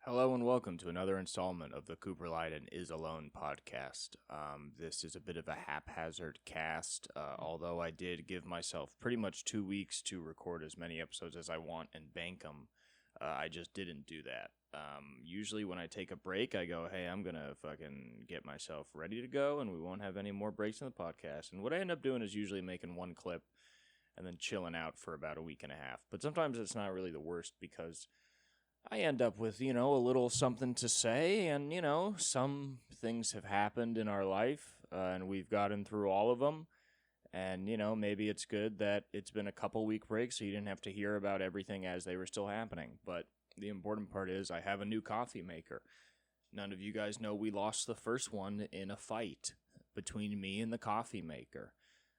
Hello and welcome to another installment of the Cooper Lyden Is Alone podcast. This is a bit of a haphazard cast, although I did give myself pretty much 2 weeks to record as many episodes as I want and bank them. I just didn't do that. Usually when I take a break, I go, hey, I'm going to fucking get myself ready to go, and we won't have any more breaks in the podcast. And what I end up doing is usually making one clip and then chilling out for about a week and a half. But sometimes it's not really the worst because I end up with, a little something to say, and, some things have happened in our life, and we've gotten through all of them, and, maybe it's good that it's been a couple-week break so you didn't have to hear about everything as they were still happening, but the important part is I have a new coffee maker. None of you guys know we lost the first one in a fight between me and the coffee maker.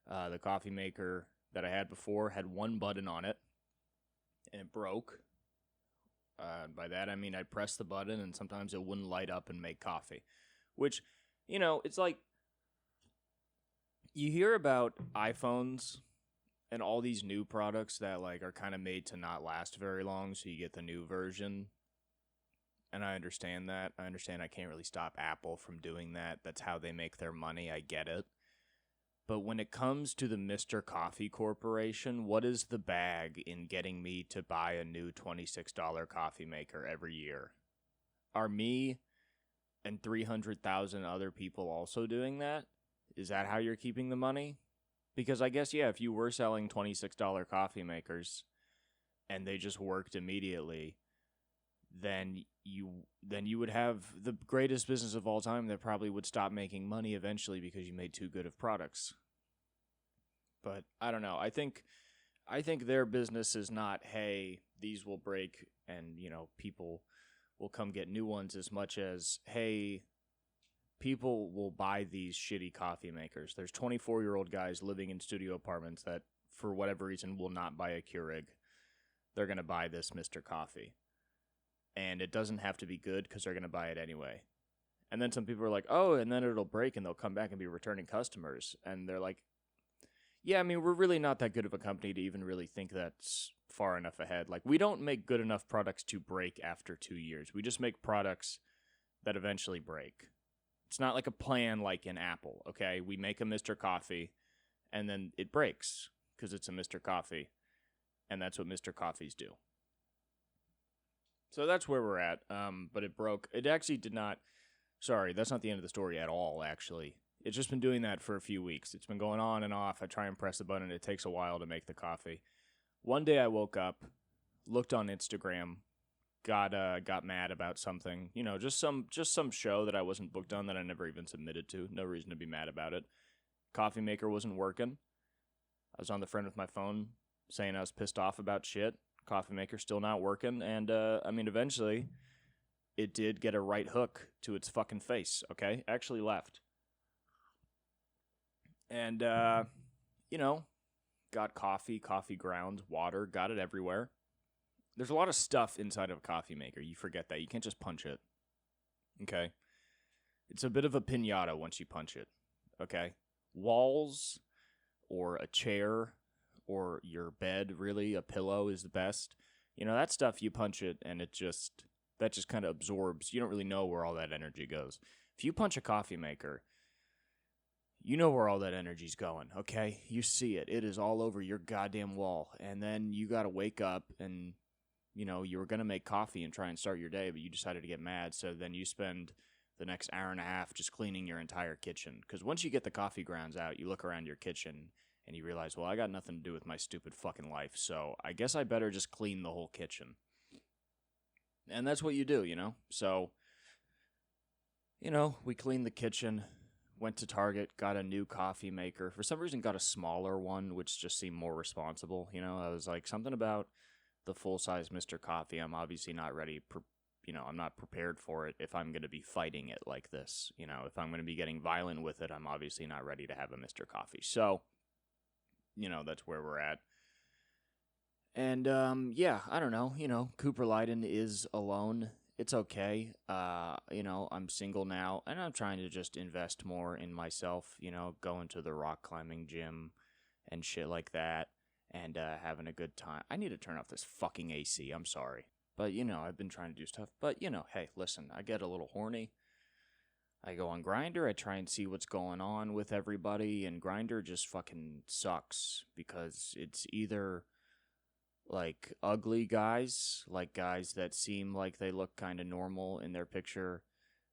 The coffee maker that I had before had one button on it, and it broke. By that, I mean I'd press the button and sometimes it wouldn't light up and make coffee. Which, it's like you hear about iPhones and all these new products that are kind of made to not last very long, so you get the new version. And I understand that. I understand I can't really stop Apple from doing that. That's how they make their money. I get it. But when it comes to the Mr. Coffee Corporation, what is the bag in getting me to buy a new $26 coffee maker every year? Are me and 300,000 other people also doing that? Is that how you're keeping the money? Because I guess, if you were selling $26 coffee makers and they just worked immediately, then you would have the greatest business of all time that probably would stop making money eventually because you made too good of products. But I don't know. I think their business is not, hey, these will break and, people will come get new ones, as much as, hey, people will buy these shitty coffee makers. There's 24-year-old guys living in studio apartments that, for whatever reason, will not buy a Keurig. They're going to buy this Mr. Coffee. And it doesn't have to be good because they're going to buy it anyway. And then some people are like, oh, and then it'll break and they'll come back and be returning customers. And they're like, yeah, I mean, we're really not that good of a company to even really think that's far enough ahead. We don't make good enough products to break after 2 years. We just make products that eventually break. It's not like a plan like in Apple, okay? We make a Mr. Coffee and then it breaks because it's a Mr. Coffee. And that's what Mr. Coffees do. So that's where we're at, but it broke. It actually did not, sorry, that's not the end of the story at all, actually. It's just been doing that for a few weeks. It's been going on and off. I try and press the button. It takes a while to make the coffee. One day I woke up, looked on Instagram, got mad about something. Just some show that I wasn't booked on that I never even submitted to. No reason to be mad about it. Coffee maker wasn't working. I was on the phone with my phone saying I was pissed off about shit. Coffee maker still not working, and eventually it did get a right hook to its fucking face, okay? Actually left. And got coffee grounds, water, got it everywhere. There's a lot of stuff inside of a coffee maker. You forget that. You can't just punch it. Okay? It's a bit of a piñata once you punch it. Okay? Walls or a chair or your bed, really, a pillow is the best. That stuff, you punch it, and that just kind of absorbs. You don't really know where all that energy goes. If you punch a coffee maker, you know where all that energy's going, okay? You see it. It is all over your goddamn wall. And then you got to wake up and, you were going to make coffee and try and start your day, but you decided to get mad, so then you spend the next hour and a half just cleaning your entire kitchen. Because once you get the coffee grounds out, you look around your kitchen and you realize, well, I got nothing to do with my stupid fucking life, so I guess I better just clean the whole kitchen. And that's what you do, So, we cleaned the kitchen, went to Target, got a new coffee maker. For some reason, got a smaller one, which just seemed more responsible. I was like, something about the full-size Mr. Coffee, I'm obviously not ready. I'm not prepared for it if I'm going to be fighting it like this. If I'm going to be getting violent with it, I'm obviously not ready to have a Mr. Coffee. So, that's where we're at. And, I don't know. Cooper Lyden is alone. It's okay. I'm single now, and I'm trying to just invest more in myself, going to the rock climbing gym and shit like that, and having a good time. I need to turn off this fucking AC. I'm sorry. But, I've been trying to do stuff. But, hey, listen, I get a little horny. I go on Grindr, I try and see what's going on with everybody, and Grindr just fucking sucks because it's either like ugly guys, like guys that seem like they look kind of normal in their picture,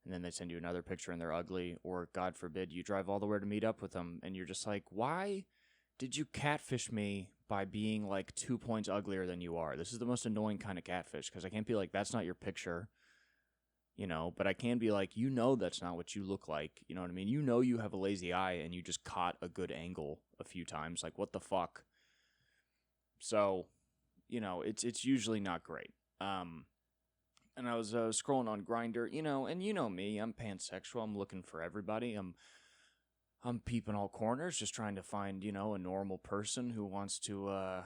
and then they send you another picture and they're ugly, or God forbid you drive all the way to meet up with them and you're just like, why did you catfish me by being like 2 points uglier than you are? This is the most annoying kind of catfish, because I can't be like, that's not your picture, but I can be like, that's not what you look like, you know what I mean? You have a lazy eye and you just caught a good angle a few times, like what the fuck? So, it's usually not great. And I was scrolling on Grindr, and me, I'm pansexual. I'm looking for everybody. I'm peeping all corners, just trying to find, a normal person who wants to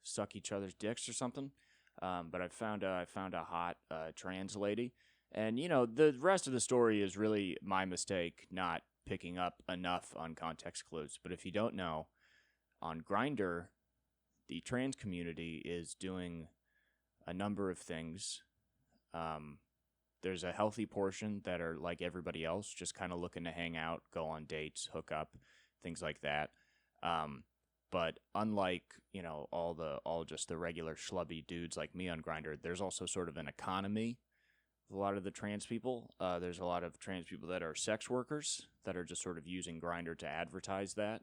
suck each other's dicks or something. But I found a hot trans lady, and the rest of the story is really my mistake not picking up enough on context clues. But if you don't know, on Grindr, the trans community is doing a number of things. There's a healthy portion that are like everybody else, just kind of looking to hang out, go on dates, hook up, things like that. But unlike, all just the regular schlubby dudes like me on Grindr, there's also sort of an economy with a lot of the trans people. There's a lot of trans people that are sex workers that are just sort of using Grindr to advertise that,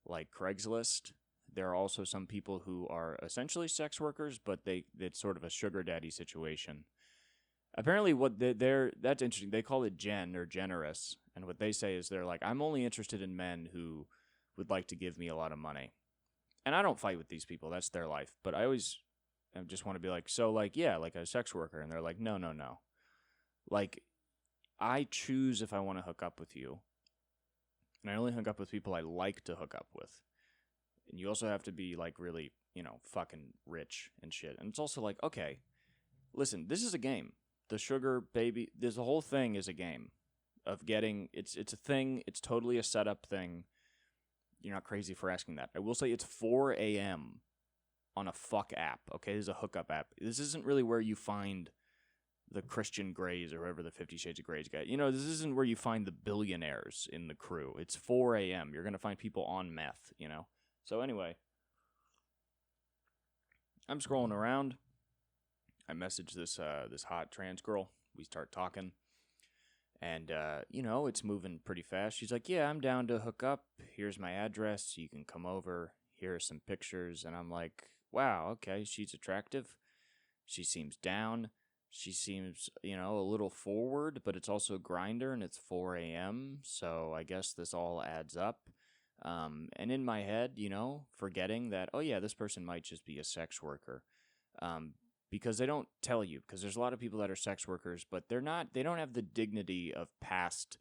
like Craigslist. There are also some people who are essentially sex workers, but it's sort of a sugar daddy situation. Apparently, that's interesting. They call it gen or generous, and what they say is they're like, I'm only interested in men who would like to give me a lot of money. And I don't fight with these people. That's their life. But I just want to be like, so like, yeah, like a sex worker. And they're like, no. Like, I choose if I want to hook up with you. And I only hook up with people I like to hook up with. And you also have to be like really, fucking rich and shit. And it's also like, okay, listen, this is a game. The sugar baby, the whole thing is a game of getting, it's a thing. It's totally a setup thing. You're not crazy for asking that. I will say it's 4 a.m. on a fuck app. Okay, this is a hookup app. This isn't really where you find the Christian Greys or whoever the 50 Shades of Greys guy. This isn't where you find the billionaires in the crew. It's 4 a.m. You're going to find people on meth, So anyway, I'm scrolling around. I message this hot trans girl. We start talking. And, it's moving pretty fast. She's like, yeah, I'm down to hook up. Here's my address. You can come over. Here are some pictures. And I'm like, wow, okay, she's attractive. She seems down. She seems, a little forward, but it's also Grindr, and it's 4 a.m., so I guess this all adds up. And in my head, forgetting that, oh yeah, this person might just be a sex worker. Because they don't tell you, because there's a lot of people that are sex workers, but they don't have the dignity of past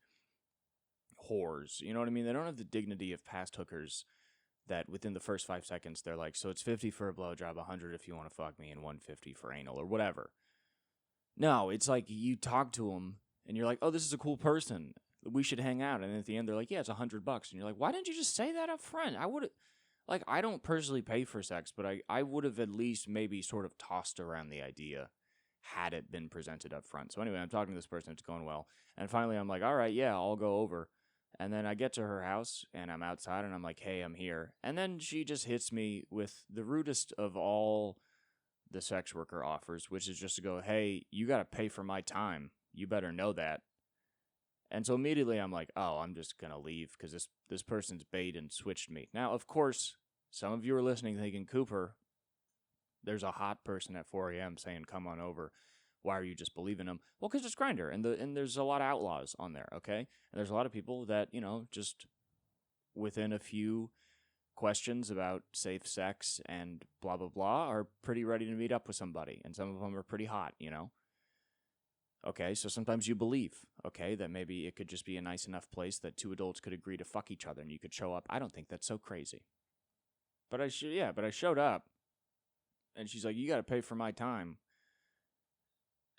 whores. You know what I mean? They don't have the dignity of past hookers that within the first 5 seconds, they're like, so it's 50 for a blowjob, 100 if you want to fuck me, and 150 for anal or whatever. No, it's like you talk to them and you're like, oh, this is a cool person. We should hang out. And at the end, they're like, yeah, it's $100. And you're like, why didn't you just say that up front? I don't personally pay for sex, but I would have at least maybe sort of tossed around the idea had it been presented up front. So anyway, I'm talking to this person. It's going well. And finally, I'm like, all right, yeah, I'll go over. And then I get to her house, and I'm outside, and I'm like, hey, I'm here. And then she just hits me with the rudest of all the sex worker offers, which is just to go, hey, you got to pay for my time. You better know that. And so immediately I'm like, oh, I'm just going to leave because this person's bait and switched me. Now, of course, some of you are listening thinking, Cooper, there's a hot person at 4 a.m. saying, come on over. Why are you just believing them? Well, because it's Grindr, and there's a lot of outlaws on there, okay? And there's a lot of people that, just within a few questions about safe sex and blah, blah, blah, are pretty ready to meet up with somebody. And some of them are pretty hot, Okay, so sometimes you believe, okay, that maybe it could just be a nice enough place that two adults could agree to fuck each other and you could show up. I don't think that's so crazy. But I showed up, and she's like, you got to pay for my time.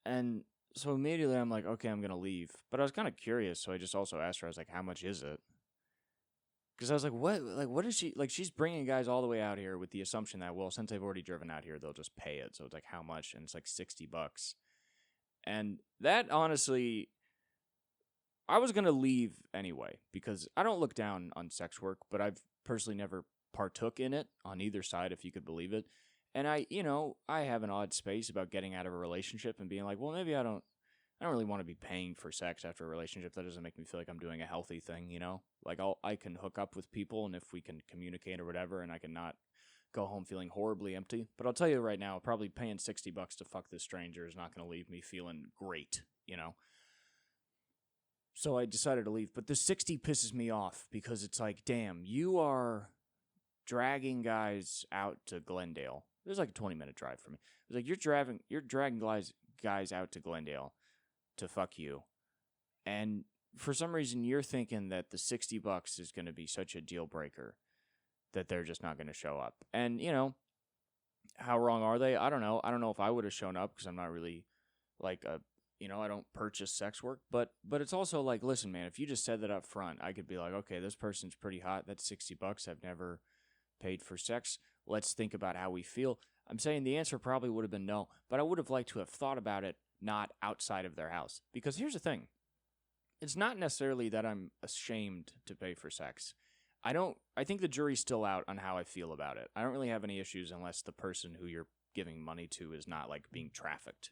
And so immediately I'm like, okay, I'm going to leave. But I was kind of curious, so I just also asked her, I was like, how much is it? Because I was like, what is she, like, she's bringing guys all the way out here with the assumption that, well, since they've already driven out here, they'll just pay it. So it's like, how much? And it's like $60. And that, honestly, I was going to leave anyway, because I don't look down on sex work, but I've personally never partook in it on either side, if you could believe it. And I have an odd space about getting out of a relationship and being like, well, maybe I don't really want to be paying for sex after a relationship. That doesn't make me feel like I'm doing a healthy thing, Like, I can hook up with people, and if we can communicate or whatever, and I can not go home feeling horribly empty. But I'll tell you right now, probably paying $60 to fuck this stranger is not going to leave me feeling great, So I decided to leave. But the 60 pisses me off, because it's like, damn, you are dragging guys out to Glendale. It was like a 20-minute drive for me. It was like, you're dragging guys out to Glendale to fuck you. And for some reason, you're thinking that the $60 is going to be such a deal breaker that they're just not going to show up. And, how wrong are they? I don't know. I don't know if I would have shown up, because I'm not really like I don't purchase sex work. But it's also like, listen, man, if you just said that up front, I could be like, okay, this person's pretty hot. That's $60. I've never paid for sex. Let's think about how we feel. I'm saying the answer probably would have been no, but I would have liked to have thought about it not outside of their house. Because here's the thing. It's not necessarily that I'm ashamed to pay for sex. I think the jury's still out on how I feel about it. I don't really have any issues unless the person who you're giving money to is not, like, being trafficked,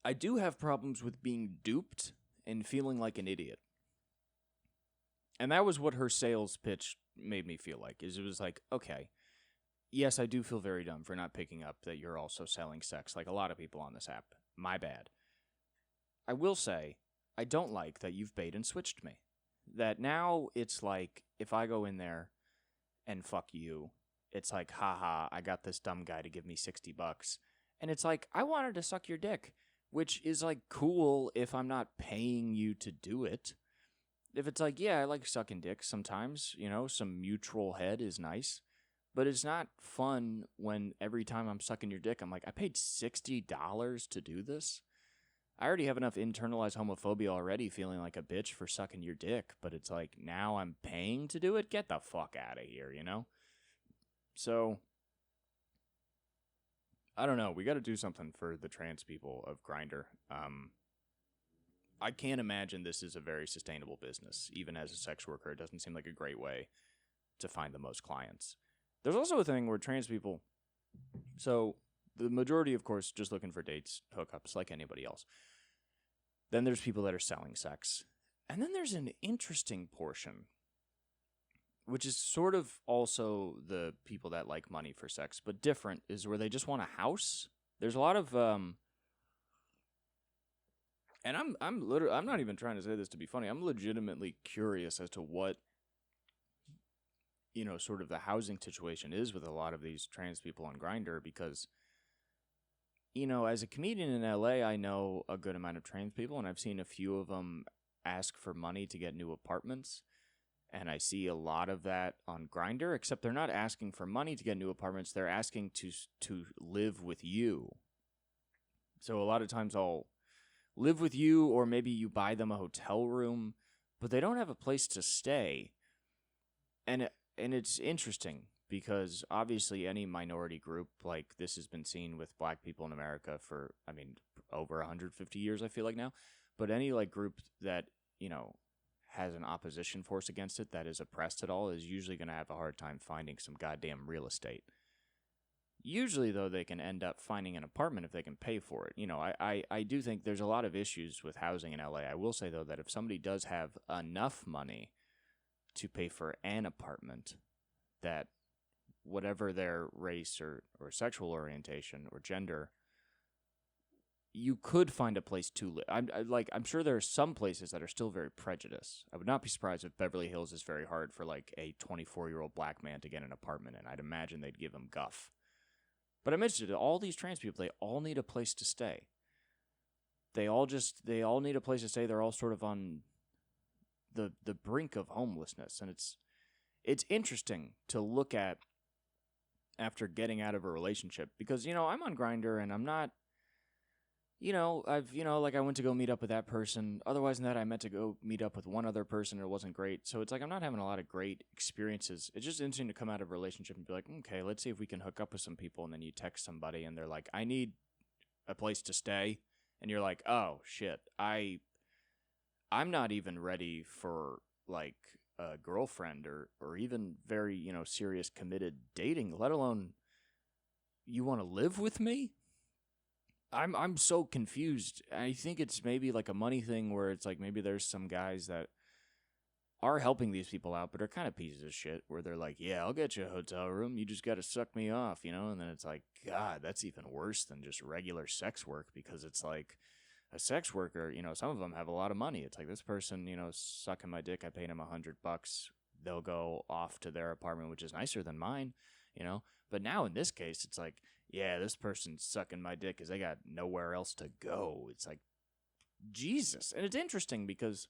I do have problems with being duped and feeling like an idiot. And that was what her sales pitch made me feel like. It was like, okay, yes, I do feel very dumb for not picking up that you're also selling sex, like a lot of people on this app. My bad. I will say, I don't like that you've bait and switched me. That now it's like, if I go in there and fuck you, it's like, haha, I got this dumb guy to give me $60. And it's like, I wanted to suck your dick, which is like cool if I'm not paying you to do it. If it's like, yeah, I like sucking dick sometimes, some mutual head is nice. But it's not fun when every time I'm sucking your dick, I'm like, I paid $60 to do this? I already have enough internalized homophobia already, feeling like a bitch for sucking your dick. But it's like, now I'm paying to do it? Get the fuck out of here, So, I don't know. We got to do something for the trans people of Grindr. I can't imagine this is a very sustainable business. Even as a sex worker, it doesn't seem like a great way to find the most clients. There's also a thing where trans people, so the majority, of course, just looking for dates, hookups, like anybody else. Then there's people that are selling sex. And then there's an interesting portion, which is sort of also the people that like money for sex, but different, is where they just want a house. There's a lot of, and I'm not even trying to say this to be funny. I'm legitimately curious as to what, sort of the housing situation is with a lot of these trans people on Grindr, because, as a comedian in LA, I know a good amount of trans people, and I've seen a few of them ask for money to get new apartments, and I see a lot of that on Grindr, except they're not asking for money to get new apartments, they're asking to live with you. So a lot of times I'll live with you, or maybe you buy them a hotel room, but they don't have a place to stay. And it's interesting, because obviously any minority group, like this has been seen with black people in America for, over 150 years, I feel like now. But any group that, has an opposition force against it, that is oppressed at all, is usually going to have a hard time finding some goddamn real estate. Usually, though, they can end up finding an apartment if they can pay for it. I do think there's a lot of issues with housing in LA. I will say, though, that if somebody does have enough money to pay for an apartment, that whatever their race or sexual orientation or gender, you could find a place to live. I'm sure there are some places that are still very prejudiced. I would not be surprised if Beverly Hills is very hard for a 24-year-old black man to get an apartment in. I'd imagine they'd give him guff. But I mentioned it, all these trans people, they all need a place to stay. They all need a place to stay. They're all sort of on the brink of homelessness. And it's interesting to look at after getting out of a relationship, because, I'm on Grindr and I'm not, like I went to go meet up with that person. Otherwise than that, I meant to go meet up with one other person and it wasn't great. So it's like I'm not having a lot of great experiences. It's just interesting to come out of a relationship and be like, okay, let's see if we can hook up with some people. And then you text somebody and they're like, I need a place to stay. And you're like, oh shit, I'm not even ready for like a girlfriend or even very, serious committed dating, let alone you want to live with me? I'm so confused. I think it's maybe like a money thing where it's like maybe there's some guys that are helping these people out, but are kind of pieces of shit where they're like, yeah, I'll get you a hotel room. You just got to suck me off, And then it's like, God, that's even worse than just regular sex work because it's like a sex worker, some of them have a lot of money. It's like this person, sucking my dick. I paid him $100. They'll go off to their apartment, which is nicer than mine, But now in this case, it's like, yeah, this person's sucking my dick because they got nowhere else to go. It's like, Jesus. And it's interesting because,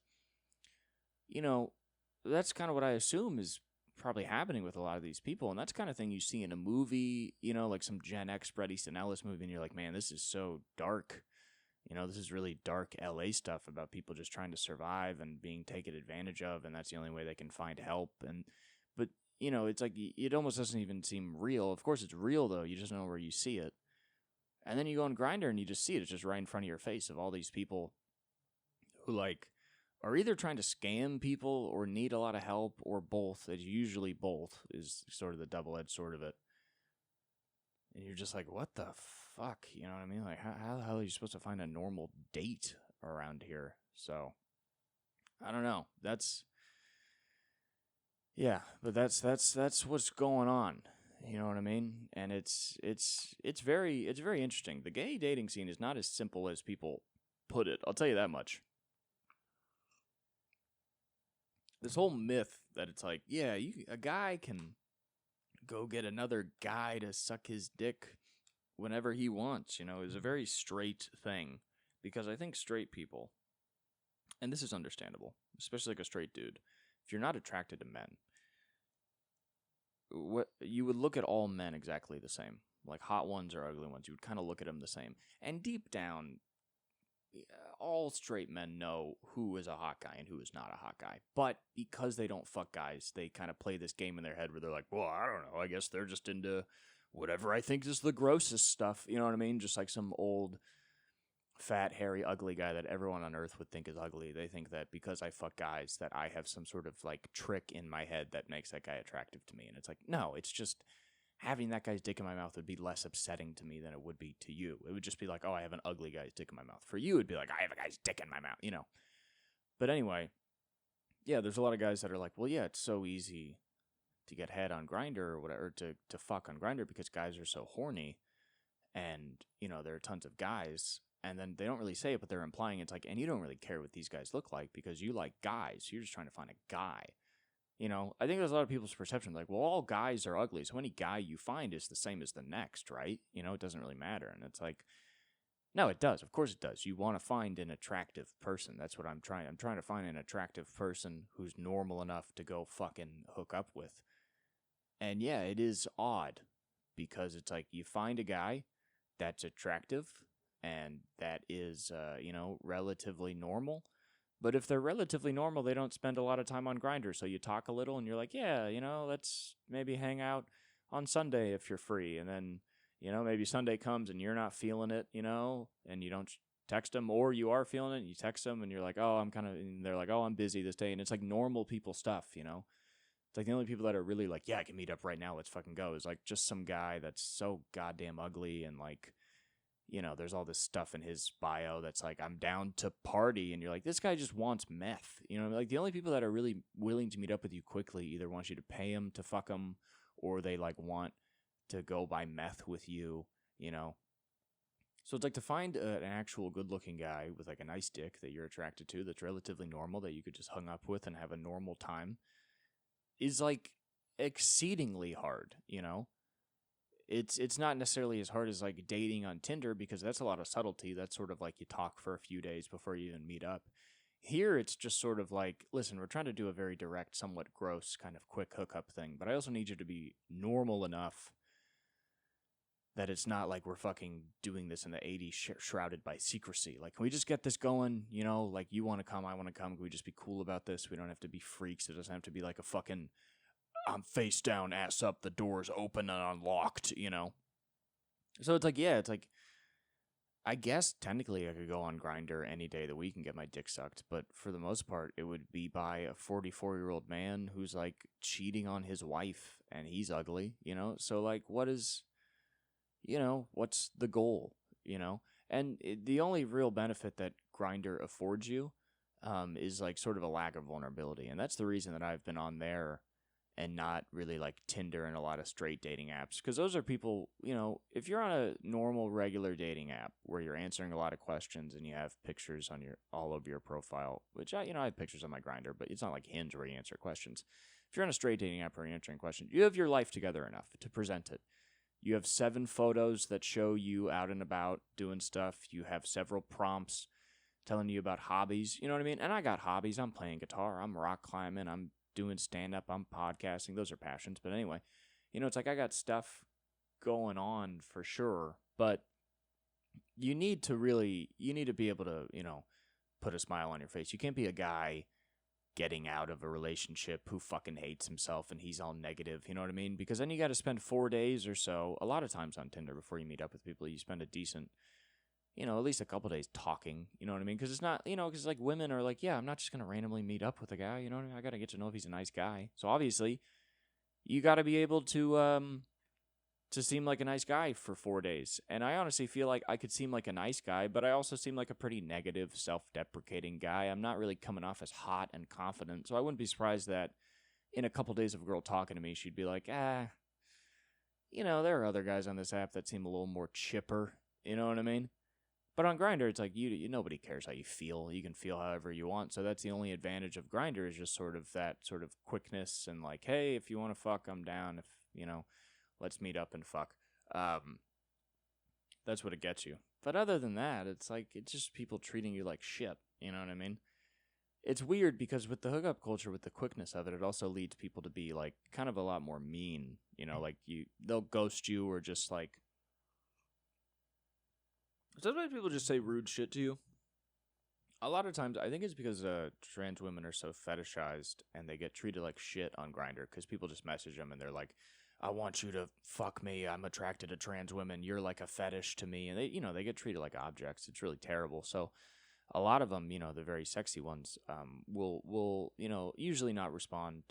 that's kind of what I assume is probably happening with a lot of these people. And that's kind of thing you see in a movie, like some Gen X Bret Easton Ellis movie. And you're like, man, this is so dark. This is really dark LA stuff about people just trying to survive and being taken advantage of. And that's the only way they can find help. But it's like it almost doesn't even seem real. Of course, it's real, though. You just don't know where you see it. And then you go on Grindr and you just see it. It's just right in front of your face of all these people who, like, are either trying to scam people or need a lot of help or both. It's usually both is sort of the double-edged sword of it. And you're just like, what the fuck? You know what I mean? Like, how the hell are you supposed to find a normal date around here? So, I don't know. Yeah, but that's what's going on. You know what I mean? And it's very interesting. The gay dating scene is not as simple as people put it. I'll tell you that much. This whole myth that it's like, yeah, a guy can go get another guy to suck his dick whenever he wants, is a very straight thing. Because I think straight people, and this is understandable, especially like a straight dude, if you're not attracted to men, what you would look at all men exactly the same, like hot ones or ugly ones. You would kind of look at them the same, and deep down, all straight men know who is a hot guy and who is not a hot guy. But because they don't fuck guys, they kind of play this game in their head where they're like, well, I don't know. I guess they're just into whatever I think is the grossest stuff. You know what I mean? Just like some old fat, hairy, ugly guy that everyone on earth would think is ugly. They think that because I fuck guys that I have some sort of like trick in my head that makes that guy attractive to me. And it's like, no, it's just having that guy's dick in my mouth would be less upsetting to me than it would be to you. It would just be like, oh, I have an ugly guy's dick in my mouth. For you, it'd be like, I have a guy's dick in my mouth, But anyway, yeah, there's a lot of guys that are like, well, yeah, it's so easy to get head on Grindr or whatever, to fuck on Grindr because guys are so horny. And, there are tons of guys. And then they don't really say it, but they're implying it's like, and you don't really care what these guys look like because you like guys. You're just trying to find a guy. I think there's a lot of people's perception like, well, all guys are ugly. So any guy you find is the same as the next, right? It doesn't really matter. And it's like, no, it does. Of course it does. You want to find an attractive person. That's what I'm trying. I'm trying to find an attractive person who's normal enough to go fucking hook up with. And yeah, it is odd because it's like you find a guy that's attractive and that is, relatively normal. But if they're relatively normal, they don't spend a lot of time on Grindr. So you talk a little and you're like, yeah, let's maybe hang out on Sunday if you're free. And then, maybe Sunday comes and you're not feeling it, and you don't text them, or you are feeling it and you text them and you're like, oh, and they're like, oh, I'm busy this day. And it's like normal people stuff, It's like the only people that are really like, yeah, I can meet up right now. Let's fucking go. Is like just some guy that's so goddamn ugly and like, there's all this stuff in his bio that's like, I'm down to party. And you're like, this guy just wants meth. Like the only people that are really willing to meet up with you quickly either want you to pay him to fuck them or they like want to go buy meth with you, So it's like to find an actual good looking guy with like a nice dick that you're attracted to that's relatively normal that you could just hung up with and have a normal time is like exceedingly hard, It's not necessarily as hard as like dating on Tinder because that's a lot of subtlety. That's sort of like you talk for a few days before you even meet up. Here, it's just sort of like, listen, we're trying to do a very direct, somewhat gross kind of quick hookup thing, but I also need you to be normal enough that it's not like we're fucking doing this in the 80s shrouded by secrecy. Like, can we just get this going? You know, like, you want to come, I want to come. Can we just be cool about this? We don't have to be freaks. It doesn't have to be like a fucking, I'm face down, ass up, the door's open and unlocked, you know? So it's like, yeah, it's like, I guess technically I could go on Grindr any day of the week and get my dick sucked, but for the most part, it would be by a 44-year-old man who's like cheating on his wife and he's ugly, you know? So like, what's the goal, you know? And the only real benefit that Grindr affords you is like sort of a lack of vulnerability. And that's the reason that I've been on there and not really like Tinder and a lot of straight dating apps. Because those are people, you know, if you're on a normal, regular dating app where you're answering a lot of questions and you have pictures on all over your profile, which I have pictures on my Grindr, but it's not like Hinge where you answer questions. If you're on a straight dating app where you're answering questions, you have your life together enough to present it. You have 7 photos that show you out and about doing stuff. You have several prompts telling you about hobbies. You know what I mean? And I got hobbies. I'm playing guitar. I'm rock climbing. I'm doing stand-up. I'm podcasting. Those are passions. But anyway, you know, it's like I got stuff going on for sure. But you need to be able to, you know, put a smile on your face. You can't be a guy getting out of a relationship who fucking hates himself and he's all negative, you know what I mean? Because then you got to spend 4 days or so, a lot of times on Tinder before you meet up with people, you spend a decent, you know, at least a couple days talking, you know what I mean? Because it's not, you know, because like women are like, yeah, I'm not just going to randomly meet up with a guy, you know what I mean? I got to get to know if he's a nice guy. So obviously, you got to be able to seem like a nice guy for 4 days. And I honestly feel like I could seem like a nice guy, but I also seem like a pretty negative, self-deprecating guy. I'm not really coming off as hot and confident, so I wouldn't be surprised that in a couple days of a girl talking to me, she'd be like, you know, there are other guys on this app that seem a little more chipper, you know what I mean? But on Grindr, it's like, nobody cares how you feel. You can feel however you want, so that's the only advantage of Grindr is just sort of that sort of quickness and like, hey, if you want to fuck, I'm down, if, you know, let's meet up and fuck. That's what it gets you. But other than that, it's like, it's just people treating you like shit. You know what I mean? It's weird because with the hookup culture, with the quickness of it, it also leads people to be like kind of a lot more mean. You know, like they'll ghost you or just like. Sometimes people just say rude shit to you. A lot of times, I think it's because trans women are so fetishized and they get treated like shit on Grindr because people just message them and they're like, I want you to fuck me. I'm attracted to trans women. You're like a fetish to me. And they, you know, they get treated like objects. It's really terrible. So a lot of them, you know, the very sexy ones, will, you know, usually not respond.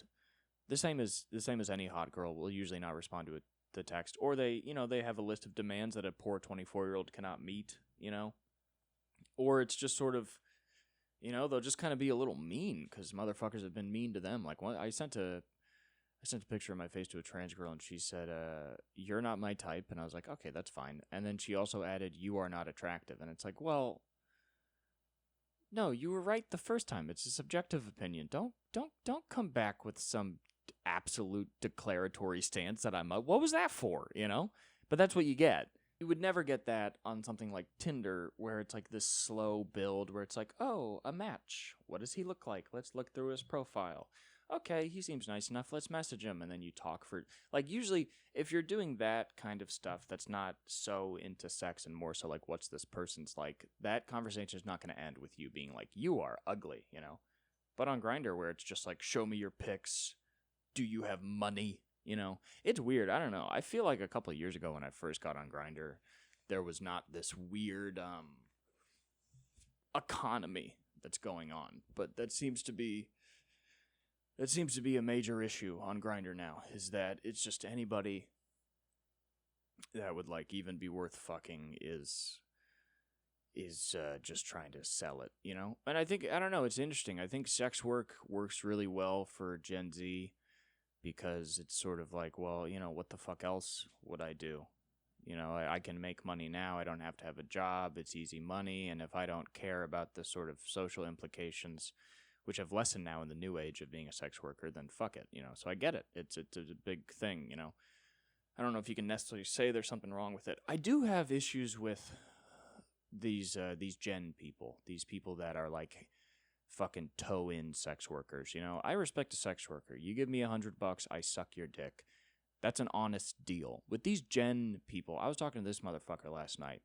The same as any hot girl will usually not respond to the text, or they, you know, they have a list of demands that a poor 24-year-old cannot meet, you know, or it's just sort of, you know, they'll just kind of be a little mean because motherfuckers have been mean to them. Like, I sent a picture of my face to a trans girl, and she said, you're not my type. And I was like, okay, that's fine. And then she also added, you are not attractive. And it's like, well, no, you were right the first time. It's a subjective opinion. Don't come back with some absolute declaratory stance that I'm what was that for, you know? But that's what you get. You would never get that on something like Tinder, where it's like this slow build, where it's like, oh, a match. What does he look like? Let's look through his profile. Okay, he seems nice enough, let's message him, and then you talk for, like, usually, if you're doing that kind of stuff that's not so into sex and more so like, what's this person's like, that conversation is not going to end with you being like, you are ugly, you know? But on Grindr, where it's just like, show me your pics, do you have money, you know? It's weird, I don't know, I feel like a couple of years ago when I first got on Grindr, there was not this weird, economy that's going on, but that seems to be a major issue on Grindr now, is that it's just anybody that would like even be worth fucking is just trying to sell it, you know? And I don't know, it's interesting. I think sex work works really well for Gen Z because it's sort of like, well, you know, what the fuck else would I do? You know, I can make money now. I don't have to have a job. It's easy money. And if I don't care about the sort of social implications, which have lessened now in the new age of being a sex worker, then fuck it, you know. So I get it. It's a big thing, you know. I don't know if you can necessarily say there's something wrong with it. I do have issues with these gen people, these people that are like fucking toe-in sex workers, you know. I respect a sex worker. You give me $100, I suck your dick. That's an honest deal. With these Gen people, I was talking to this motherfucker last night.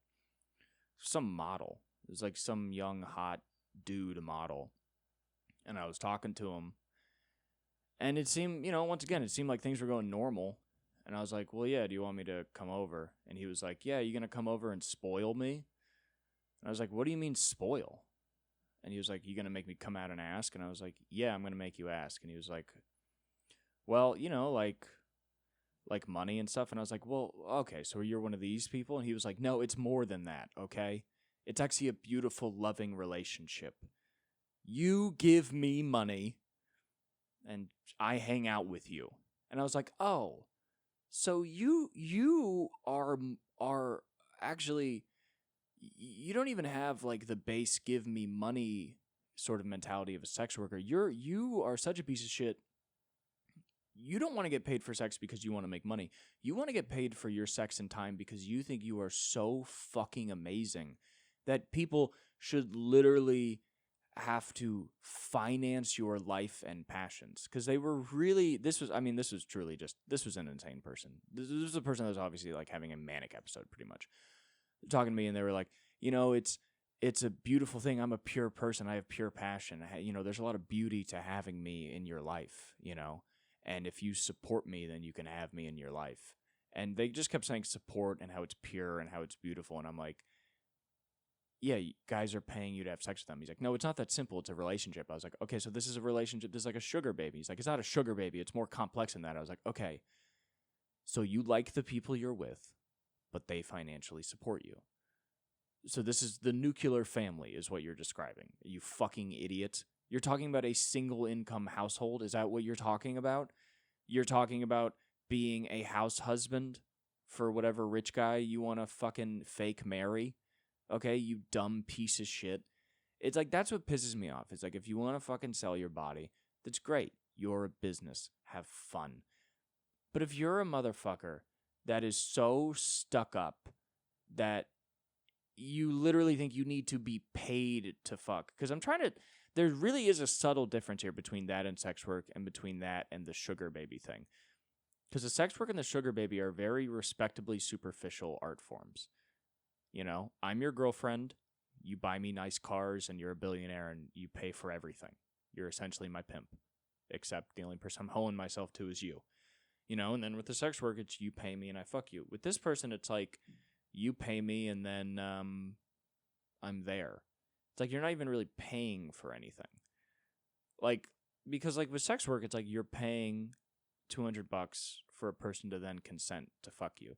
Some model. It was like some young, hot dude model. And I was talking to him. And it seemed, once again, it seemed like things were going normal. And I was like, well, yeah, do you want me to come over? And he was like, yeah, you going to come over and spoil me? And I was like, what do you mean spoil? And he was like, you going to make me come out and ask? And I was like, yeah, I'm going to make you ask. And he was like, well, like money and stuff. And I was like, well, okay, so you're one of these people? And he was like, no, it's more than that, okay? It's actually a beautiful, loving relationship. You give me money, and I hang out with you. And I was like, oh, so you are actually, you don't even have like the base give me money sort of mentality of a sex worker. You are such a piece of shit. You don't want to get paid for sex because you want to make money. You want to get paid for your sex and time because you think you are so fucking amazing that people should literally have to finance your life and passions. Because they were really, this was an insane person. This was a person that was obviously like having a manic episode pretty much. Talking to me, and they were like, it's a beautiful thing. I'm a pure person. I have pure passion. There's a lot of beauty to having me in your life, and if you support me, then you can have me in your life. And they just kept saying support and how it's pure and how it's beautiful. And I'm like, yeah, guys are paying you to have sex with them. He's like, no, it's not that simple. It's a relationship. I was like, okay, so this is a relationship. This is like a sugar baby. He's like, it's not a sugar baby. It's more complex than that. I was like, okay, so you like the people you're with, but they financially support you. So this is the nuclear family is what you're describing. You fucking idiot. You're talking about a single income household? Is that what you're talking about? You're talking about being a house husband for whatever rich guy you want to fucking fake marry? Okay, you dumb piece of shit. It's like, that's what pisses me off. It's like, if you want to fucking sell your body, that's great. You're a business. Have fun. But if you're a motherfucker that is so stuck up that you literally think you need to be paid to fuck, because there really is a subtle difference here between that and sex work and between that and the sugar baby thing. Because the sex work and the sugar baby are very respectably superficial art forms. I'm your girlfriend, you buy me nice cars, and you're a billionaire, and you pay for everything. You're essentially my pimp, except the only person I'm hoeing myself to is you. And then with the sex work, it's you pay me and I fuck you. With this person, it's like you pay me and then I'm there. It's like you're not even really paying for anything. Like, because like with sex work, it's like you're paying $200 for a person to then consent to fuck you.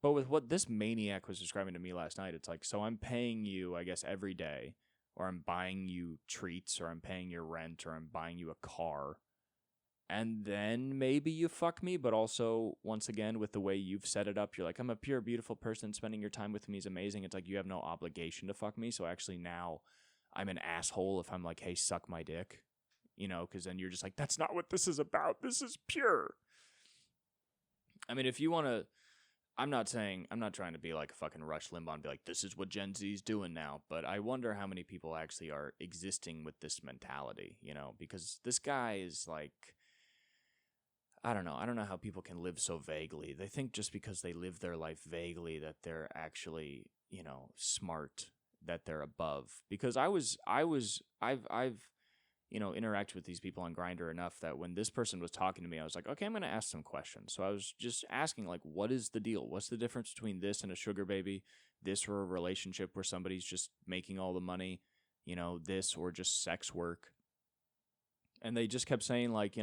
But with what this maniac was describing to me last night, it's like, so I'm paying you, I guess, every day, or I'm buying you treats, or I'm paying your rent, or I'm buying you a car. And then maybe you fuck me, but also, once again, with the way you've set it up, you're like, I'm a pure, beautiful person. Spending your time with me is amazing. It's like you have no obligation to fuck me. So actually now I'm an asshole if I'm like, hey, suck my dick. Because then you're just like, that's not what this is about. This is pure. I mean, if you want to... I'm not trying to be like a fucking Rush Limbaugh and be like, this is what Gen Z's doing now. But I wonder how many people actually are existing with this mentality, because this guy is like... I don't know how people can live so vaguely. They think just because they live their life vaguely that they're actually, smart, that they're above. Because I've interacted with these people on Grindr enough that when this person was talking to me, I was like, okay, I'm going to ask some questions. So I was just asking, like, what is the deal? What's the difference between this and a sugar baby? This or a relationship where somebody's just making all the money? This or just sex work? And they just kept saying, like,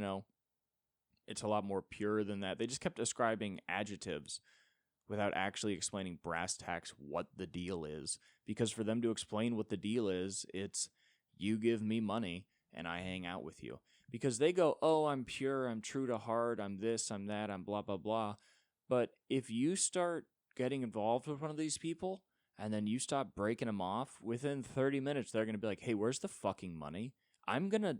it's a lot more pure than that. They just kept ascribing adjectives without actually explaining brass tacks what the deal is. Because for them to explain what the deal is, it's you give me money and I hang out with you. Because they go, oh, I'm pure, I'm true to heart, I'm this, I'm that, I'm blah, blah, blah. But if you start getting involved with one of these people and then you stop breaking them off, within 30 minutes, they're going to be like, hey, where's the fucking money? I'm gonna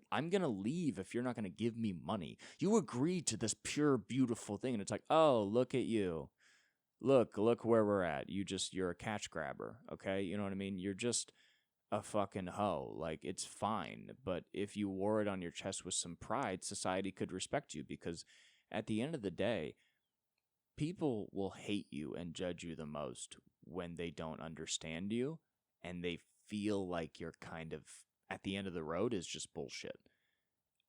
leave if you're not gonna give me money. You agreed to this pure, beautiful thing, and it's like, oh, look at you. Look where we're at. You're a catch grabber, okay? You know what I mean? You're just a fucking hoe. Like, it's fine. But if you wore it on your chest with some pride, society could respect you, because at the end of the day, people will hate you and judge you the most when they don't understand you and they feel like you're kind of at the end of the road is just bullshit.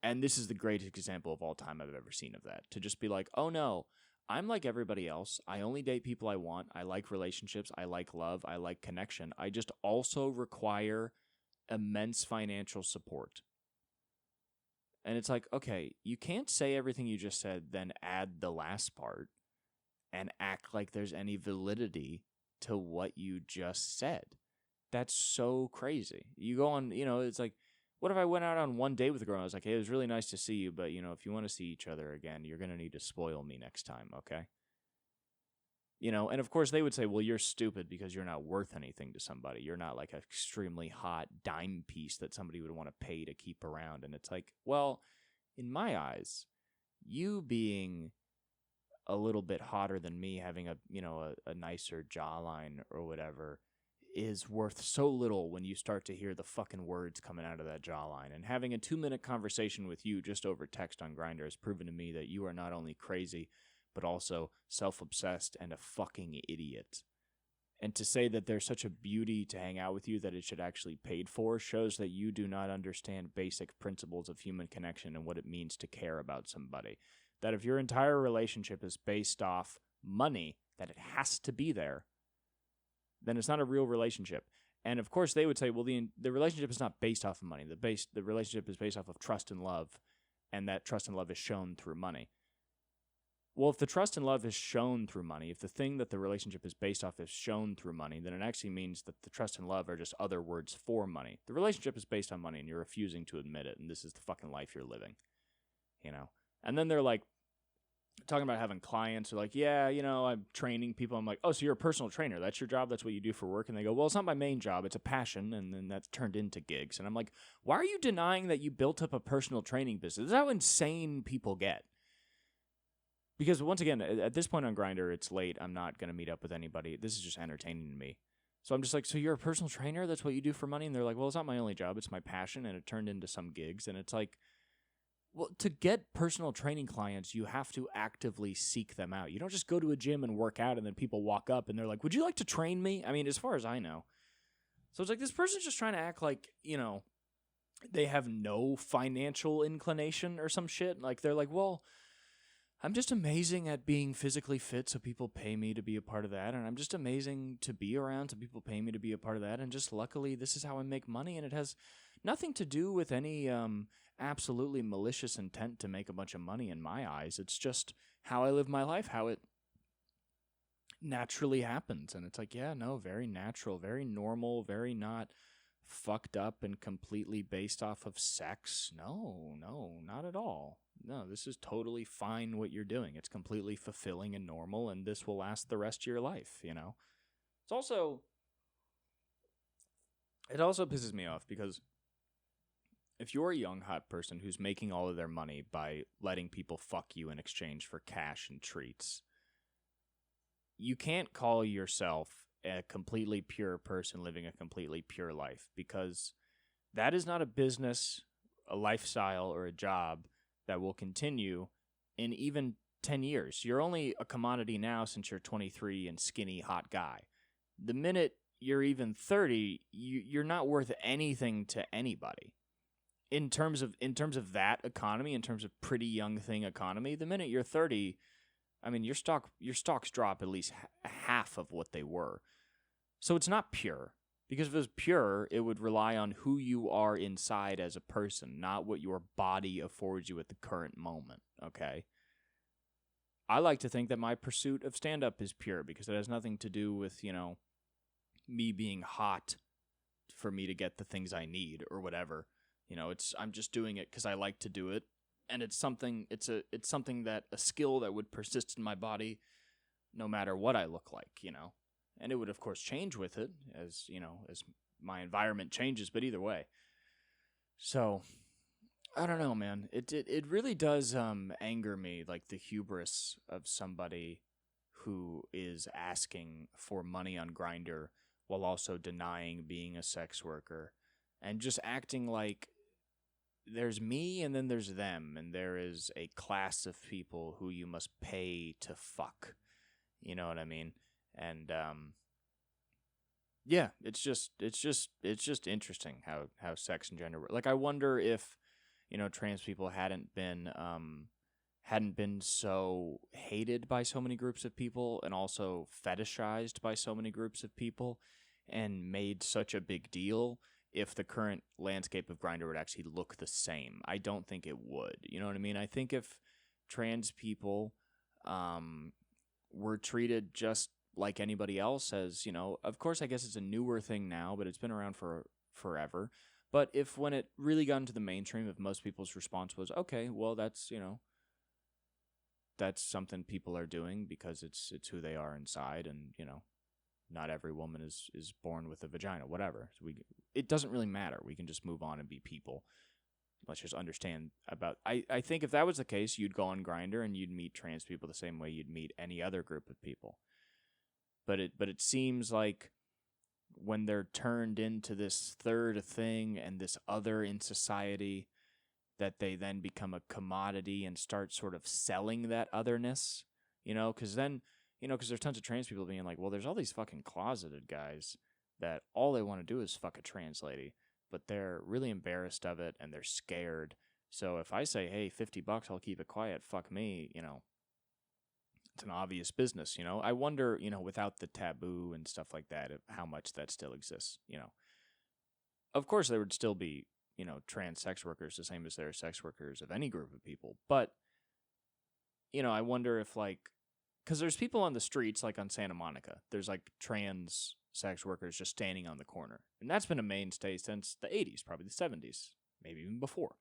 And this is the greatest example of all time I've ever seen of that. To just be like, oh no, I'm like everybody else. I only date people I want. I like relationships. I like love. I like connection. I just also require immense financial support. And it's like, okay, you can't say everything you just said, then add the last part and act like there's any validity to what you just said. That's so crazy. You go on, it's like, what if I went out on one date with a girl and I was like, hey, it was really nice to see you, but, if you want to see each other again, you're going to need to spoil me next time, okay? And of course they would say, well, you're stupid because you're not worth anything to somebody. You're not like an extremely hot dime piece that somebody would want to pay to keep around. And it's like, well, in my eyes, you being a little bit hotter than me, having a nicer jawline or whatever, is worth so little when you start to hear the fucking words coming out of that jawline. And having a 2-minute conversation with you just over text on Grindr has proven to me that you are not only crazy, but also self-obsessed and a fucking idiot. And to say that there's such a beauty to hang out with you that it should actually be paid for shows that you do not understand basic principles of human connection and what it means to care about somebody. That if your entire relationship is based off money, that it has to be there, then it's not a real relationship. And of course they would say, well, the relationship is not based off of money. The relationship is based off of trust and love, and that trust and love is shown through money. Well, if the trust and love is shown through money, if the thing that the relationship is based off is shown through money, then it actually means that the trust and love are just other words for money. The relationship is based on money, and you're refusing to admit it, and this is the fucking life you're living, And then they're like, talking about having clients, they're like, yeah, I'm training people. I'm like, oh, so you're a personal trainer. That's your job? That's what you do for work? And they go, well, it's not my main job. It's a passion. And then that's turned into gigs. And I'm like, why are you denying that you built up a personal training business? This is how insane people get. Because once again, at this point on Grindr, it's late. I'm not going to meet up with anybody. This is just entertaining to me. So I'm just like, so you're a personal trainer? That's what you do for money? And they're like, well, it's not my only job. It's my passion. And it turned into some gigs. And it's like, well, to get personal training clients, you have to actively seek them out. You don't just go to a gym and work out and then people walk up and they're like, would you like to train me? I mean, as far as I know. So it's like this person's just trying to act like, they have no financial inclination or some shit. Like they're like, well, I'm just amazing at being physically fit, so people pay me to be a part of that. And I'm just amazing to be around, so people pay me to be a part of that. And just luckily, this is how I make money. And it has nothing to do with any absolutely malicious intent to make a bunch of money in my eyes. It's just how I live my life, how it naturally happens. And it's like, yeah, no, very natural, very normal, very not fucked up and completely based off of sex. No, not at all. No, this is totally fine what you're doing. It's completely fulfilling and normal, and this will last the rest of your life, It also pisses me off because if you're a young, hot person who's making all of their money by letting people fuck you in exchange for cash and treats, you can't call yourself a completely pure person living a completely pure life, because that is not a business, a lifestyle, or a job that will continue in even 10 years. You're only a commodity now since you're 23 and skinny, hot guy. The minute you're even 30, you're not worth anything to anybody. In terms of that economy, in terms of pretty young thing economy, the minute you're 30, I mean, your stocks drop at least half of what they were. So it's not pure. Because if it was pure, it would rely on who you are inside as a person, not what your body affords you at the current moment, okay? I like to think that my pursuit of stand-up is pure because it has nothing to do with, me being hot for me to get the things I need or whatever. I'm just doing it because I like to do it, and it's something that a skill that would persist in my body no matter what I look like, And it would, of course, change with it as my environment changes, but either way. So, I don't know, man. It really does anger me, like the hubris of somebody who is asking for money on Grindr while also denying being a sex worker and just acting like there's me and then there's them, and there is a class of people who you must pay to fuck. You know what I mean? And yeah, it's just interesting how sex and gender work. Like, I wonder if, trans people hadn't been so hated by so many groups of people and also fetishized by so many groups of people and made such a big deal, if the current landscape of Grindr would actually look the same. I don't think it would. You know what I mean? I think if trans people were treated just like anybody else, as, of course, I guess it's a newer thing now, but it's been around for forever. But if, when it really got into the mainstream, if most people's response was, okay, well, that's something people are doing because it's who they are inside, and not every woman is born with a vagina, whatever. So it doesn't really matter. We can just move on and be people. Let's just understand about. I think if that was the case, you'd go on Grindr and you'd meet trans people the same way you'd meet any other group of people. But it seems like when they're turned into this third thing and this other in society, that they then become a commodity and start sort of selling that otherness, because then, because there's tons of trans people being like, well, there's all these fucking closeted guys that all they want to do is fuck a trans lady, but they're really embarrassed of it and they're scared. So if I say, hey, $50, I'll keep it quiet, fuck me, it's an obvious business, I wonder, without the taboo and stuff like that, how much that still exists, Of course, there would still be, trans sex workers, the same as there are sex workers of any group of people. But, I wonder if, like, because there's people on the streets, like on Santa Monica, there's like trans sex workers just standing on the corner. And that's been a mainstay since the 80s, probably the 70s, maybe even before.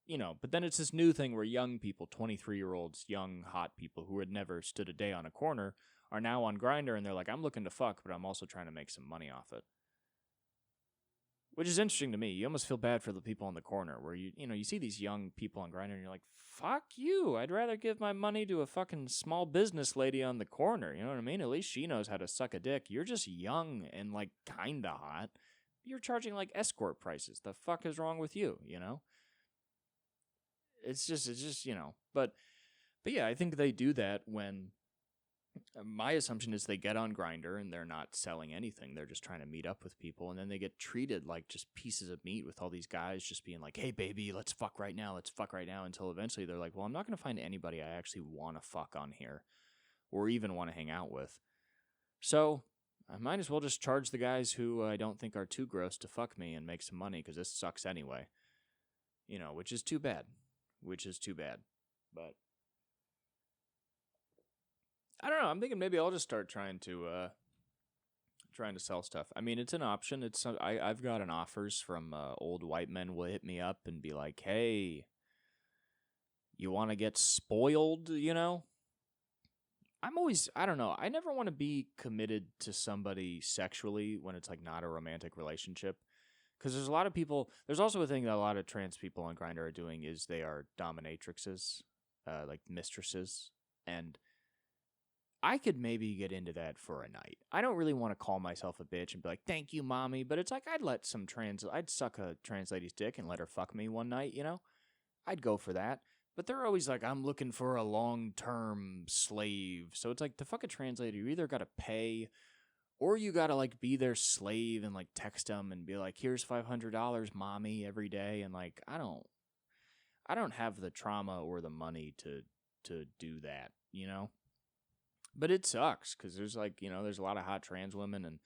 But then it's this new thing where young people, 23-year-olds, young, hot people who had never stood a day on a corner are now on Grindr, and they're like, I'm looking to fuck, but I'm also trying to make some money off it. Which is interesting to me. You almost feel bad for the people on the corner where you see these young people on Grindr and you're like, fuck you. I'd rather give my money to a fucking small business lady on the corner. You know what I mean? At least she knows how to suck a dick. You're just young and like kinda hot. You're charging like escort prices. The fuck is wrong with you, It's just, but yeah, I think they do that when, my assumption is they get on Grindr and they're not selling anything. They're just trying to meet up with people, and then they get treated like just pieces of meat with all these guys just being like, hey, baby, let's fuck right now, until eventually they're like, well, I'm not going to find anybody I actually want to fuck on here or even want to hang out with. So I might as well just charge the guys who I don't think are too gross to fuck me and make some money, because this sucks anyway. Which is too bad. But I don't know. I'm thinking maybe I'll just start trying to sell stuff. I mean, it's an option. I've gotten offers from old white men will hit me up and be like, "Hey, you want to get spoiled?" I don't know. I never want to be committed to somebody sexually when it's like not a romantic relationship. Because there's a lot of people. There's also a thing that a lot of trans people on Grindr are doing is they are dominatrixes, like mistresses, and I could maybe get into that for a night. I don't really want to call myself a bitch and be like, thank you, mommy. But it's like, I'd suck a trans lady's dick and let her fuck me one night, I'd go for that. But they're always like, I'm looking for a long-term slave. So it's like, to fuck a trans lady, you either got to pay or you got to like be their slave and like text them and be like, here's $500, mommy, every day. And like, I don't have the trauma or the money to do that, But it sucks because there's like, there's a lot of hot trans women and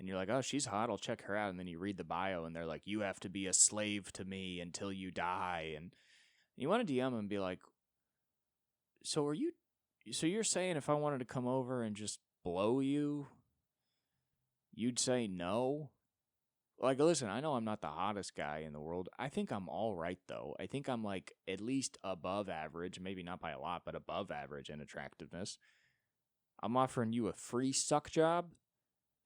you're like, oh, she's hot, I'll check her out. And then you read the bio and they're like, you have to be a slave to me until you die. And you want to DM them and be like, so you're saying if I wanted to come over and just blow you, you'd say no? Like, listen, I know I'm not the hottest guy in the world. I think I'm all right, though. I think I'm like at least above average, maybe not by a lot, but above average in attractiveness. I'm offering you a free suck job,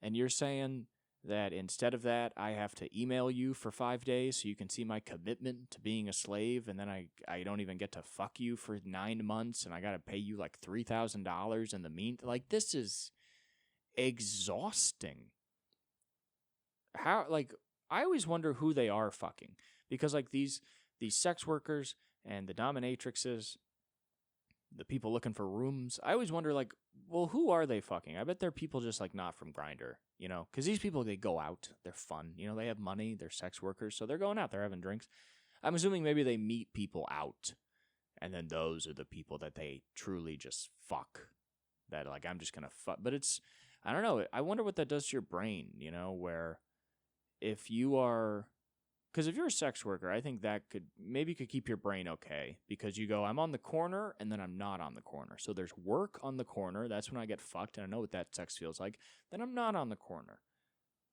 and you're saying that instead of that, I have to email you for 5 days so you can see my commitment to being a slave, and then I don't even get to fuck you for 9 months, and I got to pay you like $3,000 in the meantime. Like, this is exhausting. How, like, I always wonder who they are fucking, because like these sex workers and the dominatrixes, the people looking for rooms. I always wonder, like, well, who are they fucking? I bet they're people just, like, not from Grindr, you know? Because these people, they go out. They're fun. You know, they have money. They're sex workers. So they're going out. They're having drinks. I'm assuming maybe they meet people out. And then those are the people that they truly just fuck. That, like, I'm just going to fuck. But it's, I don't know. I wonder what that does to your brain, you know, where if you are, because if you're a sex worker, I think that could keep your brain okay. Because you go, I'm on the corner, and then I'm not on the corner. So there's work on the corner. That's when I get fucked, and I know what that sex feels like. Then I'm not on the corner.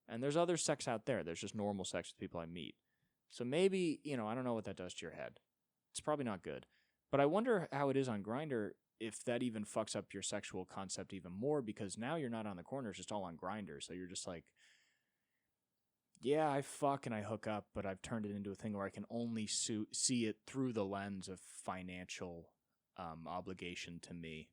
And there's other sex out there. There's just normal sex with people I meet. So maybe, you know, I don't know what that does to your head. It's probably not good. But I wonder how it is on Grindr, if that even fucks up your sexual concept even more, because now you're not on the corner, it's just all on Grindr. So you're just like, yeah, I fuck and I hook up, but I've turned it into a thing where I can only see it through the lens of financial obligation to me.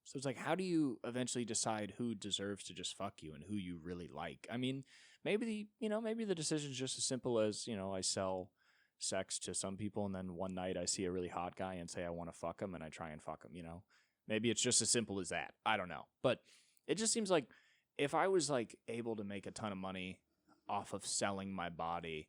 So it's like, how do you eventually decide who deserves to just fuck you and who you really like? I mean, maybe the decision's just as simple as, you know, I sell sex to some people, and then one night I see a really hot guy and say I want to fuck him, and I try and fuck him, you know? Maybe it's just as simple as that. I don't know. But it just seems like if I was, like, able to make a ton of money off of selling my body,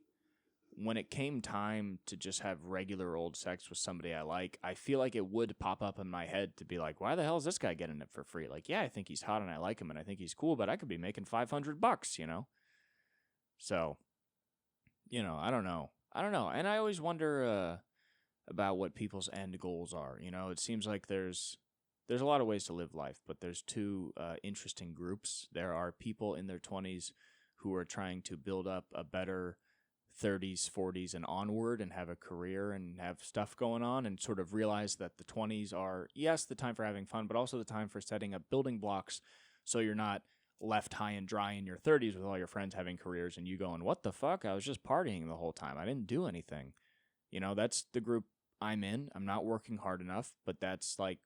when it came time to just have regular old sex with somebody I like, I feel like it would pop up in my head to be like, why the hell is this guy getting it for free? Like, yeah, I think he's hot and I like him and I think he's cool, but I could be making $500, you know? So, you know, I don't know. And I always wonder about what people's end goals are. You know, it seems like there's a lot of ways to live life, but there's two interesting groups. There are people in their 20s who are trying to build up a better 30s, 40s, and onward and have a career and have stuff going on, and sort of realize that the 20s are, yes, the time for having fun, but also the time for setting up building blocks so you're not left high and dry in your 30s with all your friends having careers and you going, what the fuck? I was just partying the whole time. I didn't do anything. You know, that's the group I'm in. I'm not working hard enough, but that's like,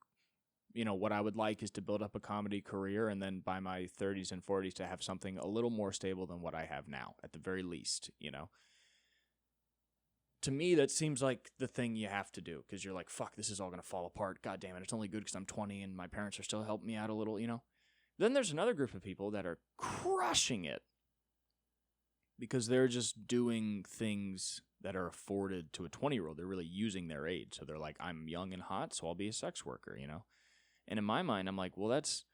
you know, what I would like is to build up a comedy career and then by my 30s and 40s to have something a little more stable than what I have now, at the very least, you know. To me, that seems like the thing you have to do, because you're like, fuck, this is all going to fall apart. God damn it, it's only good because I'm 20 and my parents are still helping me out a little, you know. Then there's another group of people that are crushing it because they're just doing things that are afforded to a 20-year-old. They're really using their age. So they're like, I'm young and hot, so I'll be a sex worker, you know? And in my mind, I'm like, well, that's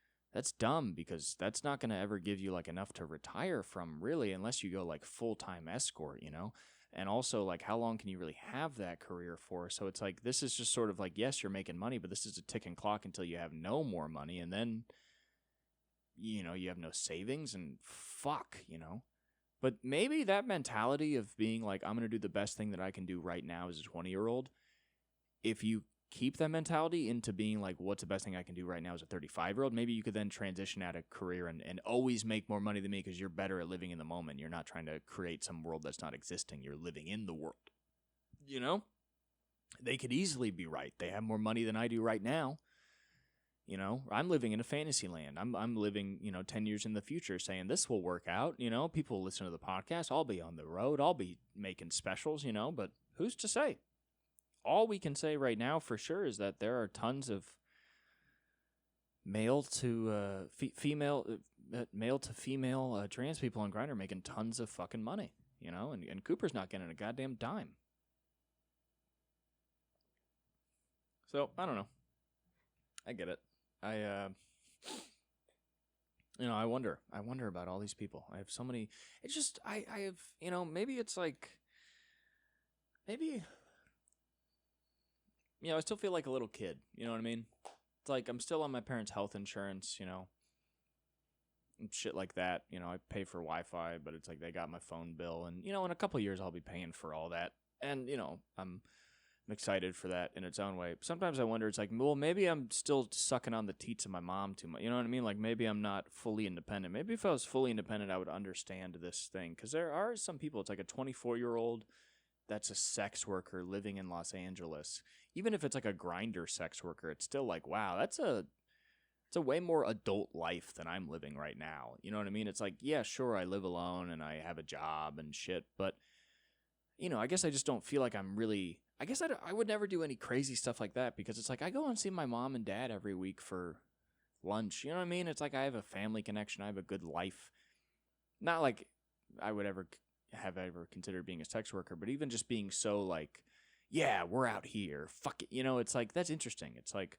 dumb, because that's not going to ever give you, like, enough to retire from, really, unless you go, like, full-time escort, you know? And also, like, how long can you really have that career for? So it's like, this is just sort of like, yes, you're making money, but this is a ticking clock until you have no more money, and then, you know, you have no savings, and fuck, you know? But maybe that mentality of being like, I'm going to do the best thing that I can do right now as a 20-year-old, if you keep that mentality into being like, what's the best thing I can do right now as a 35-year-old, maybe you could then transition out of career and always make more money than me because you're better at living in the moment. You're not trying to create some world that's not existing. You're living in the world. You know? They could easily be right. They have more money than I do right now. You know, I'm living in a fantasy land. I'm living, 10 years in the future saying this will work out. You know, people will listen to the podcast. I'll be on the road. I'll be making specials, but who's to say? All we can say right now for sure is that there are tons of male to female trans people on Grindr making tons of fucking money, and Cooper's not getting a goddamn dime. So, I don't know. I get it. I wonder about all these people. I have so many. It's just, I have, maybe it's like, maybe, I still feel like a little kid. You know what I mean? It's like I'm still on my parents' health insurance, and shit like that. I pay for Wi-Fi, but it's like they got my phone bill. And, in a couple of years, I'll be paying for all that. And, I'm excited for that in its own way. Sometimes I wonder, it's like, well, maybe I'm still sucking on the teats of my mom too much. You know what I mean? Like, maybe I'm not fully independent. Maybe if I was fully independent, I would understand this thing. Because there are some people, it's like a 24-year-old that's a sex worker living in Los Angeles. Even if it's like a Grindr sex worker, it's still like, wow, it's a way more adult life than I'm living right now. You know what I mean? It's like, yeah, sure, I live alone and I have a job and shit, but, I guess I just don't feel like I'm really... I guess I would never do any crazy stuff like that because it's like I go and see my mom and dad every week for lunch. You know what I mean? It's like I have a family connection. I have a good life. Not like I would ever considered being a sex worker, but even just being so like, yeah, we're out here. Fuck it. You know, it's like, that's interesting. It's like,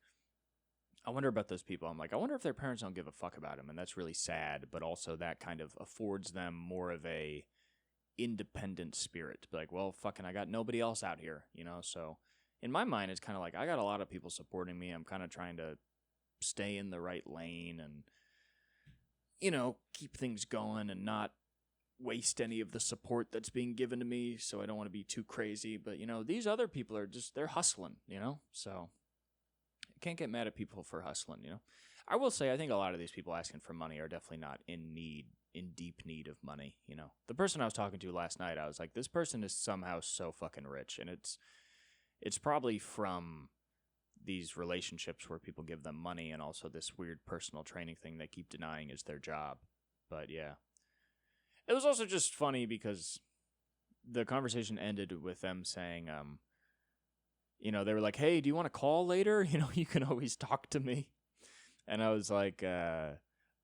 I wonder about those people. I'm like, I wonder if their parents don't give a fuck about them, and that's really sad, but also that kind of affords them more of a independent spirit to be like, well, fucking, I got nobody else out here, you know? So in my mind, it's kind of like I got a lot of people supporting me. I'm kind of trying to stay in the right lane and, you know, keep things going and not waste any of the support that's being given to me. So I don't want to be too crazy, but you know, these other people are just, they're hustling, you know? So I can't get mad at people for hustling, you know? I will say, I think a lot of these people asking for money are definitely not in deep need of money, you know? The person I was talking to last night, I was like, this person is somehow so fucking rich, and it's probably from these relationships where people give them money and also this weird personal training thing they keep denying is their job. But yeah. It was also just funny because the conversation ended with them saying, you know, they were like, hey, do you want to call later? You know, you can always talk to me. And I was like,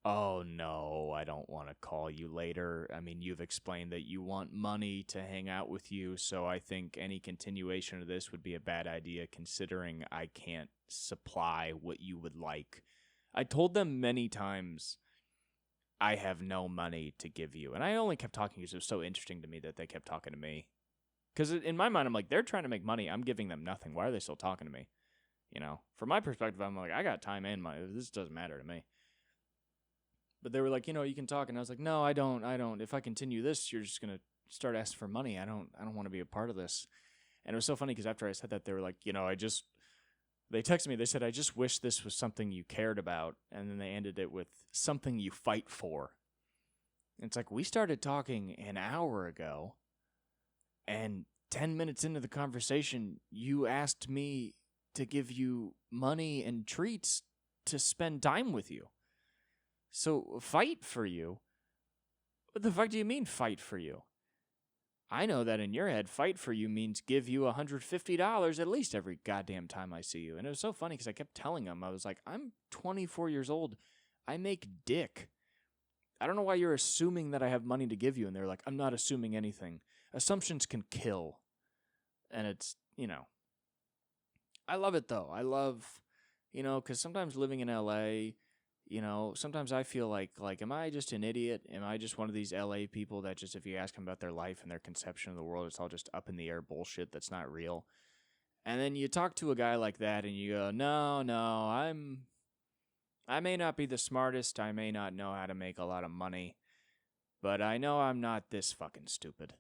oh, no, I don't want to call you later. I mean, you've explained that you want money to hang out with you, so I think any continuation of this would be a bad idea considering I can't supply what you would like. I told them many times I have no money to give you. And I only kept talking because it was so interesting to me that they kept talking to me. Because in my mind, I'm like, they're trying to make money. I'm giving them nothing. Why are they still talking to me? You know, from my perspective, I'm like, I got time and money. This doesn't matter to me. But they were like, you know, you can talk. And I was like, no, I don't. If I continue this, you're just going to start asking for money. I don't want to be a part of this. And it was so funny because after I said that, they were like, you know, they texted me. They said, I just wish this was something you cared about. And then they ended it with something you fight for. And it's like, we started talking an hour ago. And 10 minutes into the conversation, you asked me to give you money and treats to spend time with you. So fight for you? What the fuck do you mean fight for you? I know that in your head, fight for you means give you $150 at least every goddamn time I see you. And it was so funny because I kept telling them, I was like, I'm 24 years old. I make dick. I don't know why you're assuming that I have money to give you. And they're like, I'm not assuming anything. Assumptions can kill. And it's, you know, I love it though. I love, you know, because sometimes living in LA, you know, sometimes I feel like, am I just an idiot? Am I just one of these LA people that just, if you ask them about their life and their conception of the world, it's all just up in the air bullshit that's not real? And then you talk to a guy like that and you go, no, I may not be the smartest. I may not know how to make a lot of money, but I know I'm not this fucking stupid.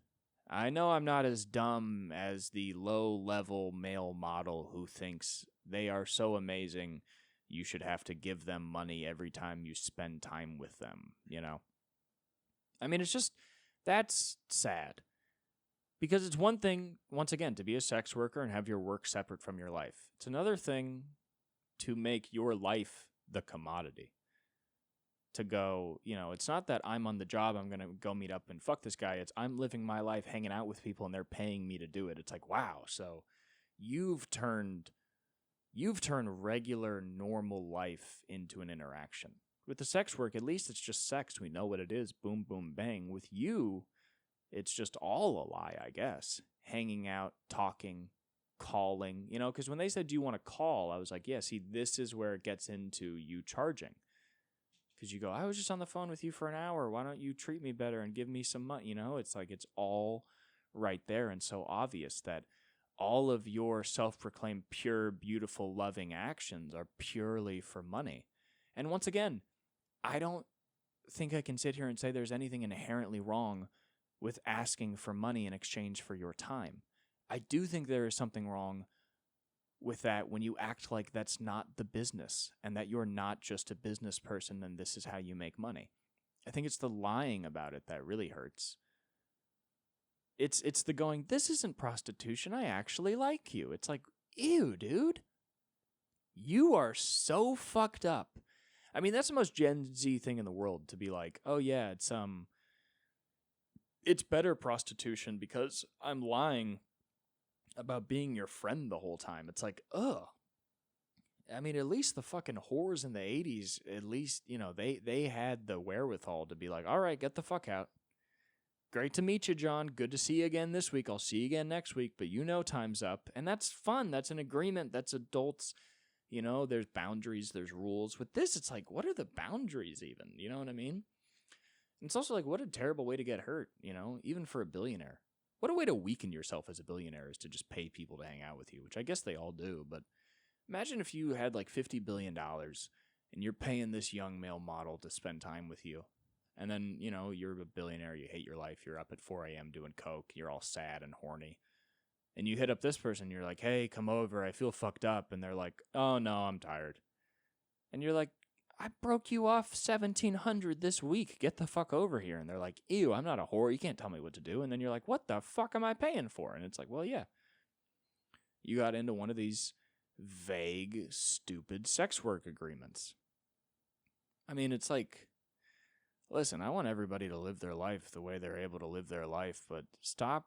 I know I'm not as dumb as the low-level male model who thinks they are so amazing you should have to give them money every time you spend time with them, you know? I mean, it's just, that's sad. Because it's one thing, once again, to be a sex worker and have your work separate from your life. It's another thing to make your life the commodity. To go, you know, it's not that I'm on the job, I'm going to go meet up and fuck this guy. It's I'm living my life hanging out with people and they're paying me to do it. It's like, wow, so you've turned regular, normal life into an interaction. With the sex work, at least it's just sex. We know what it is. Boom, boom, bang. With you, it's just all a lie, I guess. Hanging out, talking, calling. You know, because when they said, do you want to call? I was like, yeah, see, this is where it gets into you charging. Because you go, I was just on the phone with you for an hour. Why don't you treat me better and give me some money? You know, it's like it's all right there and so obvious that all of your self-proclaimed pure, beautiful, loving actions are purely for money. And once again, I don't think I can sit here and say there's anything inherently wrong with asking for money in exchange for your time. I do think there is something wrong with that when you act like that's not the business and that you're not just a business person and this is how you make money. I think it's the lying about it that really hurts. It's the going, this isn't prostitution, I actually like you. It's like, ew, dude. You are so fucked up. I mean, that's the most Gen Z thing in the world to be like, oh yeah, it's better prostitution because I'm lying about being your friend the whole time. It's like, ugh. I mean, at least the fucking whores in the 80s, at least, they had the wherewithal to be like, all right, get the fuck out. Great to meet you, John. Good to see you again this week. I'll see you again next week, but time's up. And that's fun. That's an agreement. That's adults. There's boundaries, there's rules. With this, it's like, what are the boundaries even? You know what I mean? And it's also like, what a terrible way to get hurt, even for a billionaire. What a way to weaken yourself as a billionaire is to just pay people to hang out with you, which I guess they all do. But imagine if you had like $50 billion and you're paying this young male model to spend time with you. And then, you're a billionaire, you hate your life, you're up at 4 a.m. doing coke, you're all sad and horny. And you hit up this person, you're like, hey, come over, I feel fucked up. And they're like, oh, no, I'm tired. And you're like, I broke you off $1,700 this week. Get the fuck over here. And they're like, ew, I'm not a whore. You can't tell me what to do. And then you're like, what the fuck am I paying for? And it's like, well, yeah. You got into one of these vague, stupid sex work agreements. I mean, it's like, listen, I want everybody to live their life the way they're able to live their life, but stop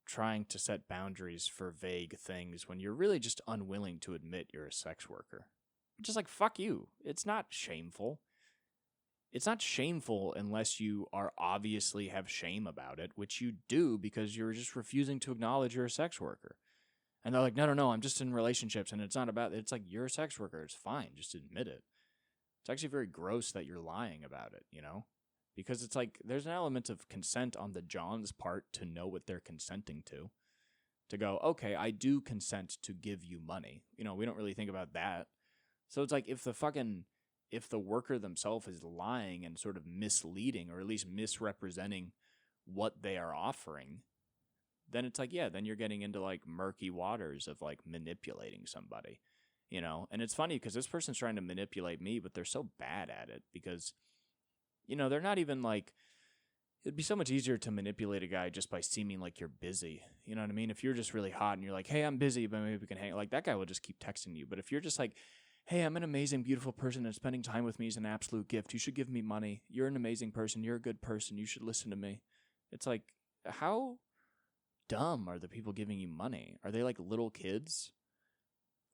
trying to set boundaries for vague things when you're really just unwilling to admit you're a sex worker. Just like, fuck you. It's not shameful. It's not shameful unless you are obviously have shame about it, which you do because you're just refusing to acknowledge you're a sex worker. And they're like, no, I'm just in relationships and it's not about it. It's like, you're a sex worker. It's fine. Just admit it. It's actually very gross that you're lying about it, Because it's like, there's an element of consent on the John's part to know what they're consenting to. To go, okay, I do consent to give you money. We don't really think about that. So it's like, if the worker themselves is lying and sort of misleading, or at least misrepresenting what they are offering, then it's like, yeah, then you're getting into like murky waters of like manipulating somebody, And it's funny because this person's trying to manipulate me, but they're so bad at it because, they're not even like, it'd be so much easier to manipulate a guy just by seeming like you're busy. You know what I mean? If you're just really hot and you're like, hey, I'm busy, but maybe we can hang, like that guy will just keep texting you. But if you're just like, hey, I'm an amazing, beautiful person and spending time with me is an absolute gift. You should give me money. You're an amazing person. You're a good person. You should listen to me. It's like, how dumb are the people giving you money? Are they like little kids?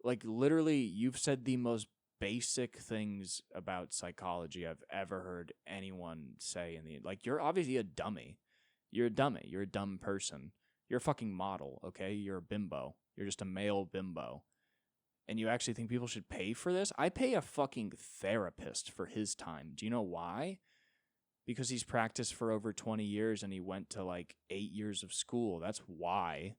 Like literally, you've said the most basic things about psychology I've ever heard anyone say like, you're obviously a dummy. You're a dummy. You're a dumb person. You're a fucking model, okay? You're a bimbo. You're just a male bimbo. And you actually think people should pay for this? I pay a fucking therapist for his time. Do you know why? Because he's practiced for over 20 years and he went to like 8 years of school. That's why.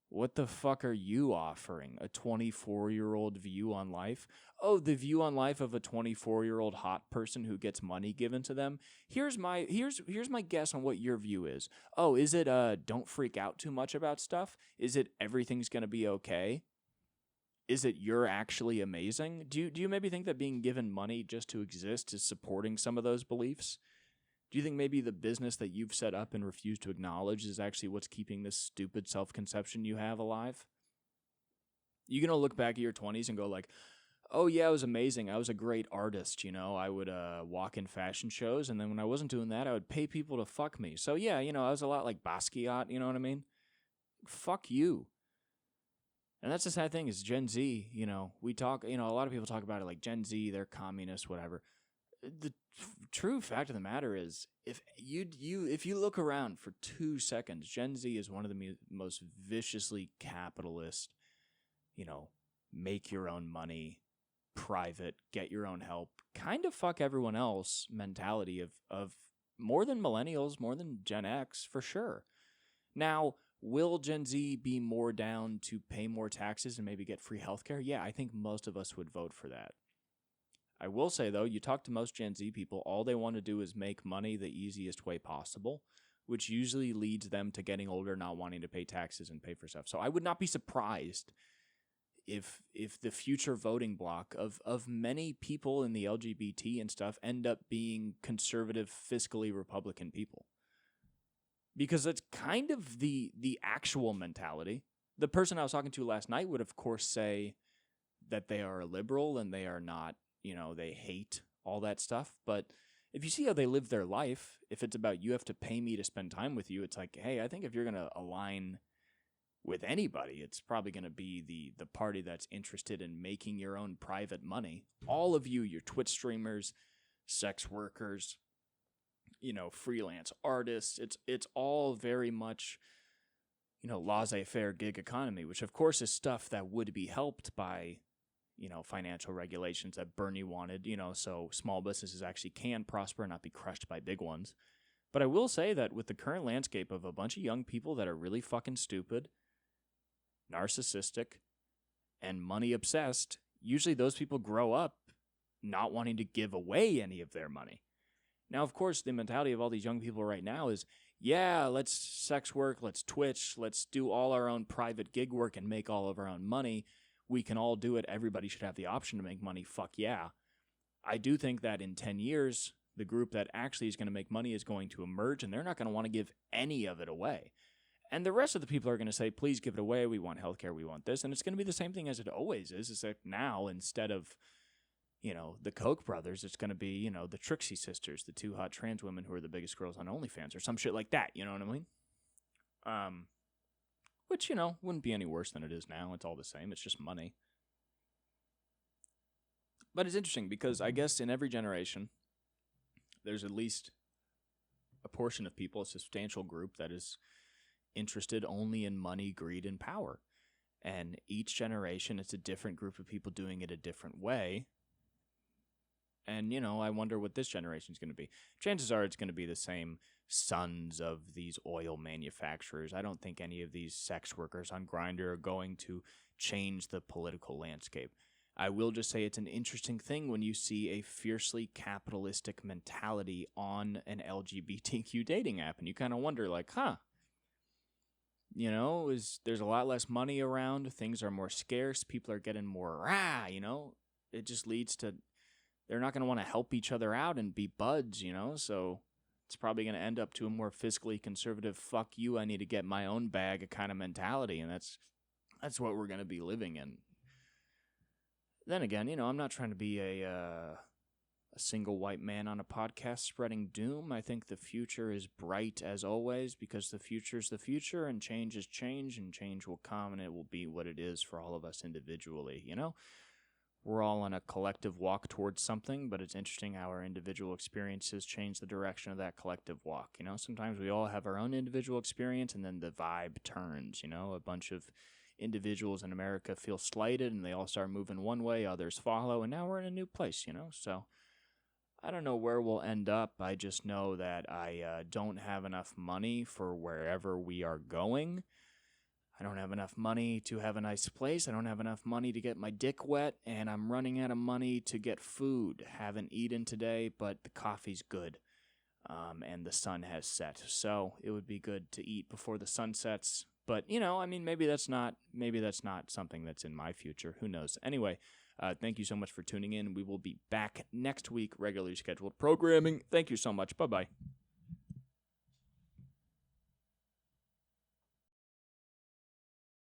What the fuck are you offering? A 24-year-old view on life? Oh, the view on life of a 24-year-old hot person who gets money given to them? Here's my guess on what your view is. Oh, is it don't freak out too much about stuff? Is it everything's going to be okay? Is it you're actually amazing? Do you maybe think that being given money just to exist is supporting some of those beliefs? Do you think maybe the business that you've set up and refused to acknowledge is actually what's keeping this stupid self-conception you have alive? You're going to look back at your 20s and go like, oh yeah, I was amazing. I was a great artist, I would walk in fashion shows, and then when I wasn't doing that, I would pay people to fuck me. So yeah, I was a lot like Basquiat, you know what I mean? Fuck you. And that's the sad thing is Gen Z, we talk, a lot of people talk about it like Gen Z, they're communists, whatever. The true fact of the matter is, if you look around for 2 seconds, Gen Z is one of the most viciously capitalist, make your own money, private, get your own help, kind of fuck everyone else mentality of more than millennials, more than Gen X, for sure. Now, will Gen Z be more down to pay more taxes and maybe get free healthcare? Yeah, I think most of us would vote for that. I will say, though, you talk to most Gen Z people, all they want to do is make money the easiest way possible, which usually leads them to getting older, not wanting to pay taxes and pay for stuff. So I would not be surprised if the future voting bloc of many people in the LGBT and stuff end up being conservative, fiscally Republican people. Because that's kind of the actual mentality. The person I was talking to last night would, of course, say that they are a liberal and they are not, they hate all that stuff. But if you see how they live their life, if it's about you have to pay me to spend time with you, it's like, hey, I think if you're going to align with anybody, it's probably going to be the party that's interested in making your own private money. All of you, your Twitch streamers, sex workers, freelance artists, it's all very much, laissez-faire gig economy, which of course is stuff that would be helped by, financial regulations that Bernie wanted, so small businesses actually can prosper and not be crushed by big ones. But I will say that with the current landscape of a bunch of young people that are really fucking stupid, narcissistic, and money obsessed, usually those people grow up not wanting to give away any of their money. Now, of course, the mentality of all these young people right now is, yeah, let's sex work, let's Twitch, let's do all our own private gig work and make all of our own money. We can all do it. Everybody should have the option to make money. Fuck yeah. I do think that in 10 years, the group that actually is going to make money is going to emerge, and they're not going to want to give any of it away. And the rest of the people are going to say, please give it away. We want healthcare. We want this. And it's going to be the same thing as it always is. It's like now, instead of, the Koch brothers, it's going to be, the Trixie sisters, the two hot trans women who are the biggest girls on OnlyFans or some shit like that. You know what I mean? Which, wouldn't be any worse than it is now. It's all the same. It's just money. But it's interesting because I guess in every generation, there's at least a portion of people, a substantial group that is interested only in money, greed, and power. And each generation, it's a different group of people doing it a different way. And, I wonder what this generation is going to be. Chances are it's going to be the same sons of these oil manufacturers. I don't think any of these sex workers on Grindr are going to change the political landscape. I will just say it's an interesting thing when you see a fiercely capitalistic mentality on an LGBTQ dating app. And you kind of wonder, like, there's a lot less money around. Things are more scarce. People are getting more It just leads to they're not going to want to help each other out and be buds, so it's probably going to end up to a more fiscally conservative, fuck you, I need to get my own bag kind of mentality, and that's what we're going to be living in. Then again, I'm not trying to be a single white man on a podcast spreading doom. I think the future is bright as always because the future's the future, and change is change, and change will come, and it will be what it is for all of us individually, We're all on a collective walk towards something, but it's interesting how our individual experiences change the direction of that collective walk. Sometimes we all have our own individual experience, and then the vibe turns. A bunch of individuals in America feel slighted, and they all start moving one way, others follow, and now we're in a new place, So I don't know where we'll end up. I just know that I don't have enough money for wherever we are going. I don't have enough money to have a nice place. I don't have enough money to get my dick wet, and I'm running out of money to get food. Haven't eaten today, but the coffee's good, and the sun has set. So it would be good to eat before the sun sets. But, maybe that's not something that's in my future. Who knows? Anyway, thank you so much for tuning in. We will be back next week, regularly scheduled programming. Thank you so much. Bye-bye.